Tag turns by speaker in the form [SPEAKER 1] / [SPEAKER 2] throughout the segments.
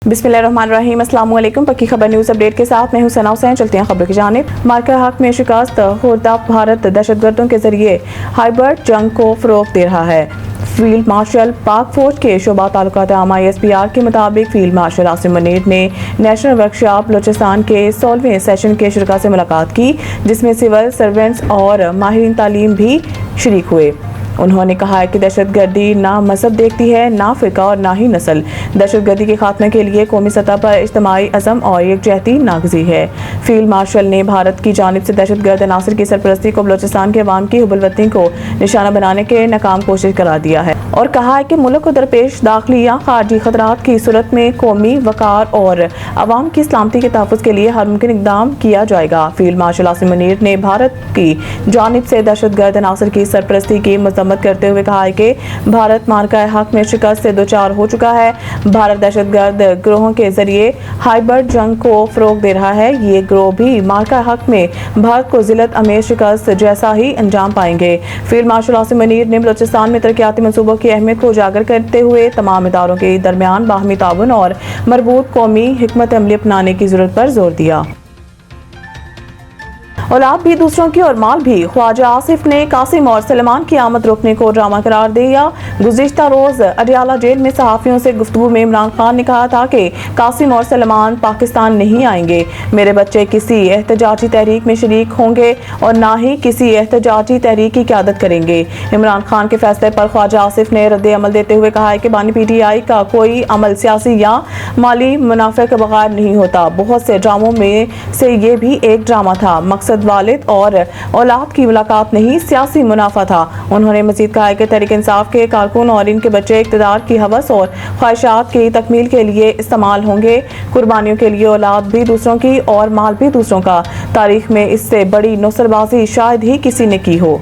[SPEAKER 1] बिस्मिल्लाहिर्रहमानिर्रहीम, अस्सलाम वालेकुम। पक्की खबर न्यूज़ अपडेट के साथ मैं हूं सना हुसैन। चलते हैं खबर की जानिब। मार्का हक में शिकस्त खुर्दा भारत दहशतगर्दों के जरिए हाइब्रिड जंग को फरोग दे रहा है। फील्ड मार्शल पाक फौज के शोबा ताल्लुकात आमा ISPR के मुताबिक फील्ड मार्शल आसिम मुनीर ने नेशनल वर्कशॉप बलूचिस्तान के 16वें सेशन के शुरा से मुलाकात की, जिसमें सिविल सर्वेंट्स और माहिरीन तालीम भी शरीक हुए। उन्होंने कहा है कि दहशतगर्दी ना मजहब देखती है, ना फिरका और ना ही नस्ल। दहशतगर्दी के खात्मे के लिए कौमी सतह पर इज्तिमाई अज़म और यकजहती नागजी है। फील्ड मार्शल ने भारत की जानिब से दहशतगर्द अनासर की सरपरस्ती को बलूचिस्तान के अवाम की हुबुल-वतनी को निशाना बनाने के नाकाम कोशिश करार दिया है और कहा है कि मुल्क को दरपेश दाखिली या खारजी खतरात की सूरत में कौमी वकार और अवाम की सलामती के तहफ़्फ़ुज़ के लिए हर मुमकिन इक़दाम किया जाएगा। फील्ड मार्शल आसिम मुनीर ने भारत की जानिब से दहशतगर्द अनासर की सरपरस्ती की मजम्मत करते हुए कहा है कि भारत मार्का हक में शिकस्त से दो चार हो चुका है। भारत दहशतगर्द गिरोहों के जरिए हाइब्रिड जंग को फरोग दे रहा है। ये गिरोह भी मार्का हक में भारत को जिल्लत अमेर शिकस्त जैसा ही अंजाम पाएंगे। फील्ड मार्शल आसिम मुनीर ने बलूचिस्तान में तरक्याती मनसूबों की अहमियत को उजागर करते हुए तमाम इदारों के दरमियान बाहमी ताउन और मरबूत कौमी हिकमत अमली अपनाने की जरूरत पर जोर दिया। औलाद भी दूसरों की और माल भी। ख्वाजा आसिफ ने कासिम और सलमान की आमद रोकने को ड्रामा करार दिया। गुज़िश्ता रोज अडियाला जेल में सहाफ़ियों से गुफ्तगू में इमरान खान ने कहा था कि कासिम और सलमान पाकिस्तान नहीं आएंगे। मेरे बच्चे किसी एहतजाजी तहरीक में शरीक होंगे और ना ही किसी एहतजाजी तहरीक की क़यादत करेंगे। इमरान खान के फैसले पर ख्वाजा आसिफ ने रद्द अमल देते हुए कहा है कि बानी PTI का कोई अमल सियासी या माली मुनाफे के बगैर नहीं होता। बहुत से ड्रामों में से ये भी एक ड्रामा था। मकसद वालिद और औलाद की मुलाकात नहीं, सियासी मुनाफा था। उन्होंने मजीद कहा है कि तहरीक इंसाफ के कारकुन और इनके बच्चे इक़्तिदार की हवस और ख्वाहिशात की तकमील के लिए इस्तेमाल होंगे। कुर्बानियों के लिए औलाद भी दूसरों की और माल भी दूसरों का। तारीख में इससे बड़ी नुसरबाजी शायद ही किसी ने की हो।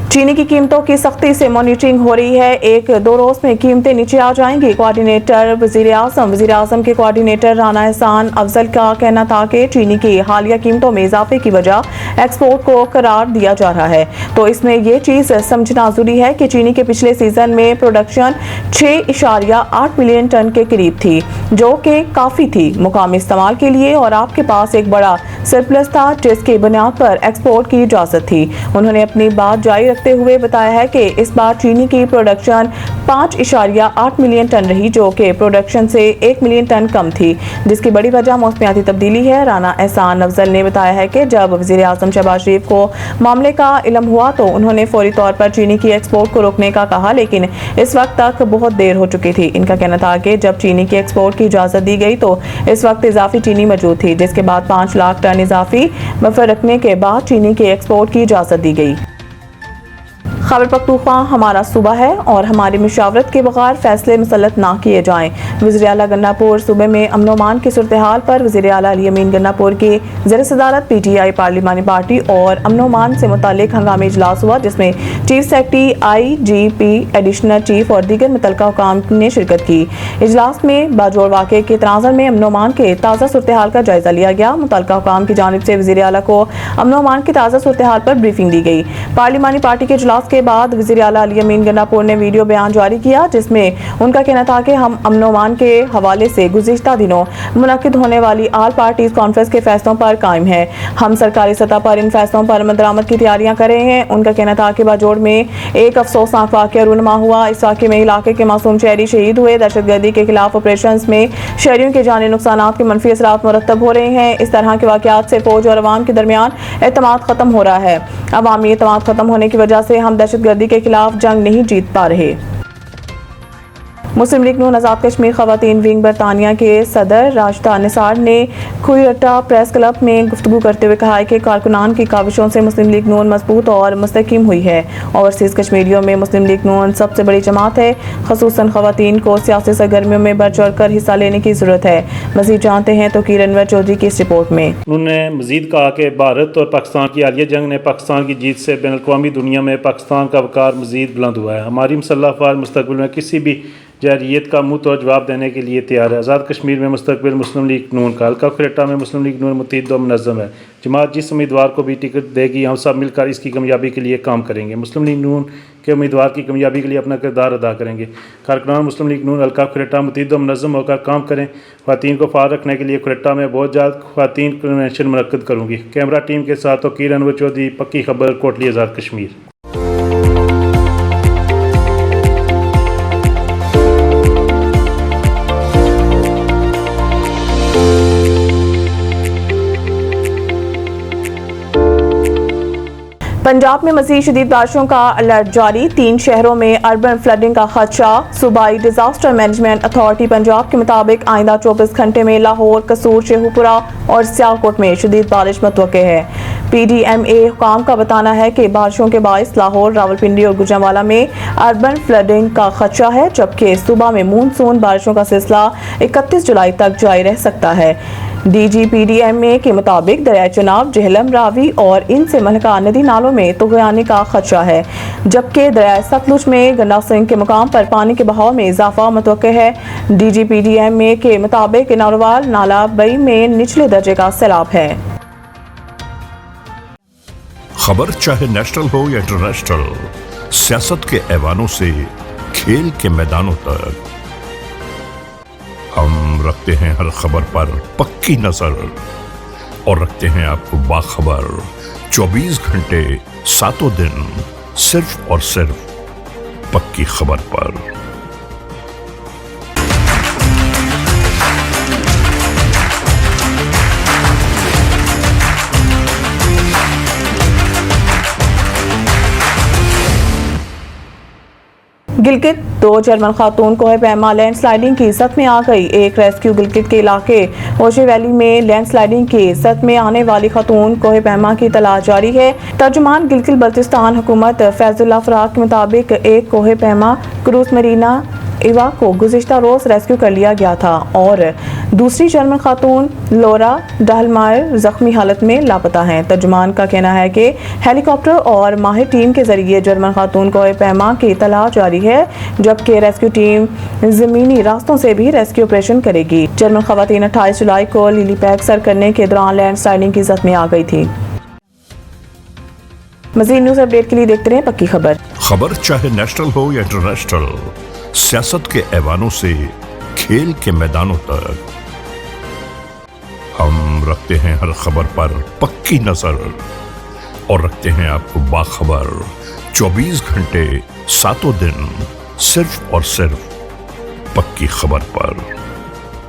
[SPEAKER 1] चीनी की कीमतों की सख्ती से मॉनिटरिंग हो रही है। एक दो रोज में कीमतें नीचे आ जाएंगी। कोऑर्डिनेटर वज़ीर आज़म के कोऑर्डिनेटर राना एहसान अफजल का कहना था कि चीनी की हालिया कीमतों में इजाफे की वजह एक्सपोर्ट को करार दिया जा रहा है, तो इसमें यह चीज़ समझना जरूरी है कि चीनी के पिछले सीजन में प्रोडक्शन 6.8 मिलियन टन के करीब थी, जो कि काफ़ी थी मुकामी इस्तेमाल के लिए, और आपके पास एक बड़ा सरप्लस था जिसकी बुनियाद पर एक्सपोर्ट की इजाज़त थी। उन्होंने अपनी बात जारी रखते हुए बताया है कि इस बार चीनी की प्रोडक्शन 5.8 मिलियन टन रही, जो कि प्रोडक्शन से 1 मिलियन टन कम थी, जिसकी बड़ी वजह मौसमियाती तब्दीली है। राना एहसान अफजल ने बताया है कि जब वज़ीर आज़म शहबाज शरीफ को मामले का इल्म हुआ तो उन्होंने फौरी तौर पर चीनी की एक्सपोर्ट को रोकने का कहा, लेकिन इस वक्त तक बहुत देर हो चुकी थी। इनका कहना था कि जब चीनी की एक्सपोर्ट की इजाज़त दी गई तो इस वक्त इजाफी चीनी मौजूद थी, जिसके बाद 5 लाख टन इजाफी बफर रखने के बाद चीनी के एक्सपोर्ट की इजाज़त दी गई। खैबर पख्तूनख्वा हमारा सूबा है और हमारी मुशावरत के बगैर फैसले मुसल्लत ना किए जाएं। वज़ीर आला गन्नापुर सूबे में अमन अमान की सूरत हाल पर वज़ीर आला अली अमीन गन्नापुर की ज़ेर सदारत PTI पार्लिमानी पार्टी और अमन अमान से मुतालिक हंगामी इजलास हुआ, जिसमें chief secretary IGP additional chief और दीगर मुतल्लिका हुकाम ने शिरकत की। इजलास में बाजोड़ वाक़े के तनाज़ुर में अमन अमान के ताज़ा सूरत हाल का जायजा लिया गया। मुतल्लिका हुकाम की जानिब से वज़ीर आला को अमन अमान की ताज़ा सूरत हाल पर ब्रीफिंग दी गई। पार्लिमानी पार्टी के इजलास के बाद वज़ीर आला अली अमीन गन्नापुर ने वीडियो बयान जारी किया, जिसमें उनका कहना था कि हम अमन अमान के हवाले से गुज़िश्ता दिनों मुनक़िद होने वाली ऑल पार्टीज कॉन्फ्रेंस के फैसलों पर कायम है। हम सरकारी सतह पर इन फैसलों पर अमल दरामद की तैयारियां कर रहे हैं। उनका कहना था कि बाजोड़ में एक अफसोसनाक वाक़या रूनुमा हुआ। इस वाक़े में इलाके के मासूम शहरी शहीद हुए। दहशतगर्दी के खिलाफ ऑपरेशन में शहरियों के जानी नुकसान के मनफी असरात मुरतब हो रहे हैं। इस तरह के वाक़यात से फौज और अवाम के दरमियान एतमाद खत्म हो रहा है। अवामी एतमाद खत्म होने की वजह से हम दहशतगर्दी के खिलाफ जंग नहीं जीत पा रहे। मुस्लिम लीग नून आज़ाद कश्मीर ख़वातीन विंग बरतानिया के सदर राशिदा निसार ने खुईरट्टा प्रेस क्लब में गुफ्तगू करते हुए कहा है कि कारकुनान की काविशों से मुस्लिम लीग नून मजबूत और मुस्तहकम हुई है। ओवरसीज़ कश्मीरियों में मुस्लिम लीग नून सबसे बड़ी जमात है। ख़ुसूसन ख़वातीन को सियासी सरगर्मियों में बढ़ चढ़ कर हिस्सा लेने की ज़रूरत है। मज़ीद जानते हैं तो किरण चौधरी की इस रिपोर्ट में।
[SPEAKER 2] उन्होंने मज़ीद कहा कि भारत और पाकिस्तान की हालिया जंग ने पाकिस्तान की जीत से बैनुल-अक़वामी दुनिया में पाकिस्तान का वक़ार मज़ीद बुलंद हुआ है। हमारी मुसल्लह अफ़वाज मुस्तक़बिल में किसी भी जारियत का मुँह तोड़ जवाब देने के लिए तैयार है। आज़ाद कश्मीर में मुस्तकबिल मुस्लिम लीग नून का, हल्का कुरेटा में मुस्लिम लीग नून मुतहिद व मुनज़्ज़म है। जमात जिस उम्मीदवार को भी टिकट देगी हम सब मिलकर इसकी कामयाबी के लिए काम करेंगे। मुस्लिम लीग नून के उम्मीदवार की कामयाबी के लिए अपना किरदार अदा करेंगे। कारकुनान मुस्लिम लीग नून हल्का कुरेटा मुतहिद व मुनज़्ज़म होकर काम करें। ख़वातीन को फ़ाल रखने के लिए कुरेटा में बहुत जल्द ख़वातीन कन्वेंशन मुनक्किद करूँगी। कैमरा टीम के साथ वकील अनवर चौधरी, पक्की खबर, कोटली आज़ाद कश्मीर।
[SPEAKER 1] पंजाब में मज़ीद शदीद बारिशों का अलर्ट जारी, 3 शहरों में अर्बन फ्लडिंग का खदशा। सूबाई डिजास्टर मैनेजमेंट अथॉरिटी पंजाब के मुताबिक आइंदा 24 घंटे में लाहौर, कसूर, शेखुपुरा और सियालकोट में शदीद बारिश मुतवक्के है। PDMA हुकाम का बताना है कि बारिशों के बायस लाहौर, रावलपिंडी और गुजरांवाला में अर्बन फ्लडिंग का खदशा है, जबकि सूबा में मानसून बारिशों का सिलसिला 31 जुलाई तक जारी रह सकता है। DG PDMA के मुताबिक दरिया चनाब, जेहलम, रावी और इनसे महलका नदी नालों में तुग़यानी का खदशा है, जबकि दरिया सतलुज में गंडा सिंह के मुकाम पर पानी के बहाव में इजाफा मुतवक्के है। DG PDMA के मुताबिक नारोवाल नाला बई में निचले दर्जे का सैलाब है।
[SPEAKER 3] खबर चाहे नेशनल हो या इंटरनेशनल, सियासत के ऐवानों से खेल के मैदानों तक, हम रखते हैं हर खबर पर पक्की नजर और रखते हैं आपको बाखबर 24 घंटे 7 दिन सिर्फ और सिर्फ पक्की खबर पर।
[SPEAKER 1] गिलगित, 2 जर्मन खातून कोहे पैमा लैंडस्लाइडिंग की जद में आ गई। एक रेस्क्यू गिलगित के इलाके ओशे वैली में लैंडस्लाइडिंग की जद में आने वाली खातून कोहे पैमा की तलाश जारी है। तर्जुमान गिलगित बल्तिस्तान हुकूमत फैजुल्लाह फराग के मुताबिक एक कोहे पैमा क्रूज मरीना इवा को गुज़िश्ता रोज रेस्क्यू कर लिया गया था और दूसरी जर्मन खातून लोरा डाहलमायर जख्मी हालत में लापता हैं। तर्जुमान का कहना है कि हेलीकॉप्टर और माहिर टीम के जरिए जर्मन खातून कोहे पैमा की तलाश जारी है, जबकि रेस्क्यू टीम जमीनी रास्तों से भी रेस्क्यू ऑपरेशन करेगी। जर्मन खवातीन 28 जुलाई को लिलीपैक सर करने के दौरान लैंडस्लाइडिंग की जद में आ गई थी। मज़ीद न्यूज़ अपडेट के लिए देखते रहें पक्की खबर।
[SPEAKER 3] खबर चाहे नेशनल हो या इंटरनेशनल, सियासत के ऐवानों से खेल के मैदानों तक, हम रखते हैं हर खबर पर पक्की नजर और रखते हैं आपको बाखबर 24 घंटे 7 दिन सिर्फ और सिर्फ पक्की खबर पर।